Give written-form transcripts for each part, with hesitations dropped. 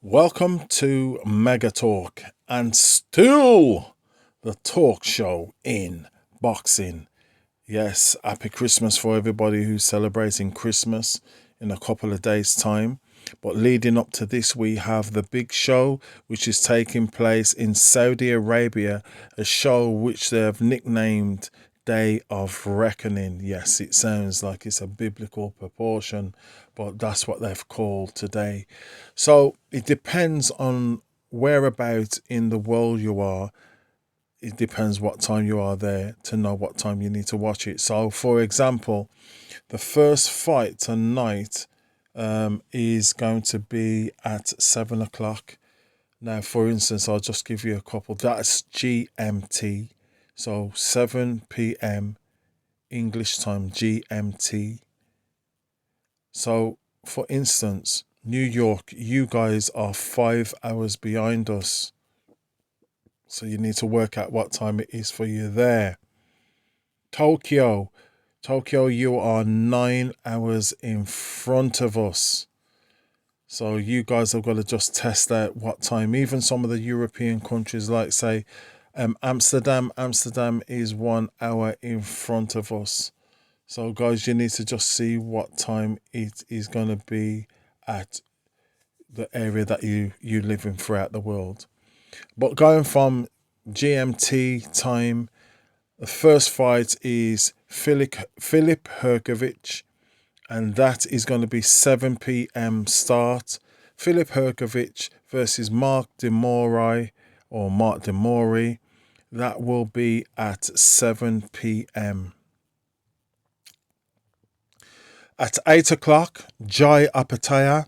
Welcome to Mega Talk and still the talk show in boxing. Yes, happy Christmas for everybody who's celebrating Christmas in a couple of days' time. But leading up to this, we have the big show which is taking place in Saudi Arabia, a show which they have nicknamed Day of Reckoning. Yes, it sounds like it's a biblical proportion, but that's what they've called today. So it depends on whereabouts in the world you are. It depends what time you are there to know what time you need to watch it. So, for example, the first fight tonight is going to be at 7 o'clock. Now, for instance, I'll just give you a couple. That's GMT. So 7 p.m. English time, GMT. So, for instance, New York, you guys are 5 hours behind us. So you need to work out what time it is for you there. Tokyo, Tokyo, you are 9 hours in front of us. So you guys have got to just test out what time. Even some of the European countries, like say Amsterdam, Amsterdam is 1 hour in front of us. So guys, you need to just see what time it is going to be at the area that you live in throughout the world. But going from GMT time, the first fight is Filip Hrgovic, and that is going to be 7 p.m. start. Filip Hrgovic versus Mark de Mori or Mark de Mori. That will be at 7 p.m. At 8 o'clock, Jai Opetaia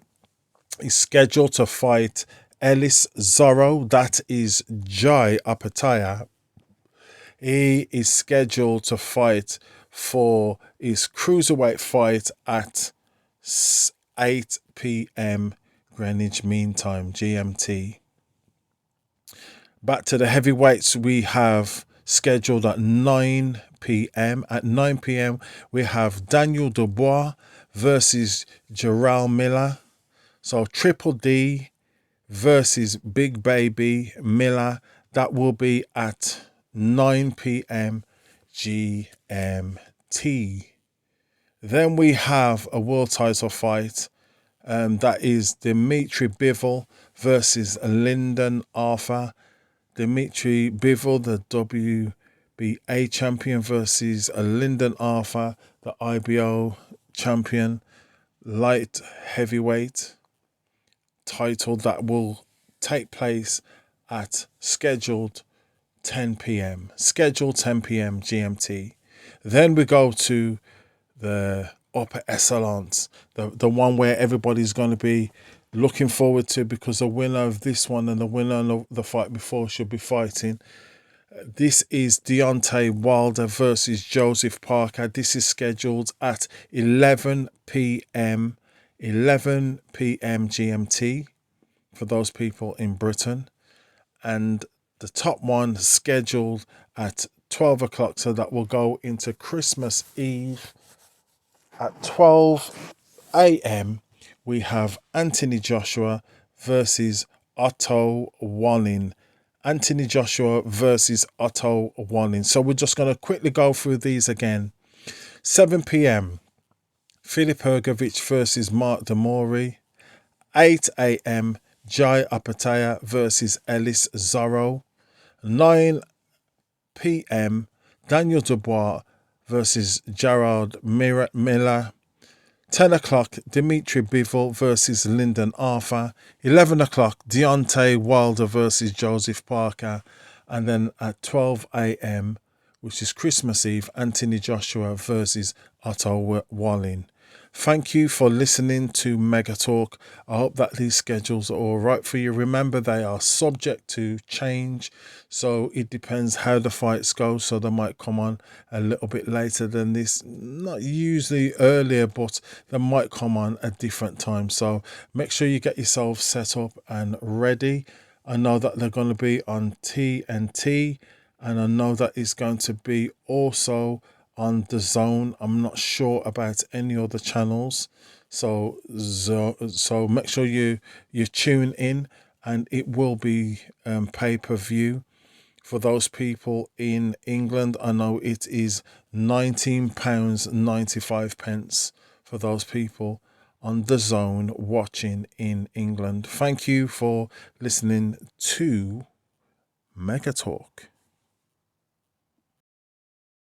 is scheduled to fight Ellis Zorro. That is Jai Opetaia. He is scheduled to fight for his cruiserweight fight at 8 p.m. Greenwich Mean Time, GMT. Back to the heavyweights, we have scheduled at 9 p.m. At 9 p.m., we have Daniel Dubois versus Jarrell Miller. So Triple D versus Big Baby Miller. That will be at 9 p.m. GMT. Then we have a world title fight. That is Dimitry Bivol versus Lyndon Arthur. Dimitry Bivol, the WBA champion, versus Lyndon Arthur, the IBO champion, light heavyweight title. That will take place at scheduled 10 p.m. Scheduled 10 p.m. GMT. Then we go to the upper echelons, the one where everybody's going to be looking forward to, because the winner of this one and the winner of the fight before should be fighting. This is Deontay Wilder versus Joseph Parker. This is scheduled at 11 p.m. 11 p.m. GMT for those people in Britain. And the top one scheduled at 12 o'clock. So that will go into Christmas Eve at 12 a.m. We have Anthony Joshua versus Otto Wallin. Anthony Joshua versus Otto Wallin. So we're just going to quickly go through these again. 7 p.m. Filip Hrgovic versus Mark de Mori. 8 a.m. Jai Opetaia versus Ellis Zorro. 9 p.m. Daniel Dubois versus Jarrell Miller. 10 o'clock, Dimitry Bivol versus Lyndon Arthur. 11 o'clock, Deontay Wilder versus Joseph Parker. And then at 12 a.m., which is Christmas Eve, Anthony Joshua versus Otto Wallin. Thank you for listening to Mega Talk. I hope that these schedules are all right for you. Remember, they are subject to change, so it depends how the fights go. So they might come on a little bit later than this, not usually earlier, but they might come on a different time. So make sure you get yourself set up and ready. I know that they're going to be on TNT, and I know that it's going to be also on the Zone. I'm not sure about any other channels, So make sure you tune in, and it will be pay-per-view. For those people in England, I know it is £19.95 for those people on the zone watching in England. Thank you for listening to Mega Talk.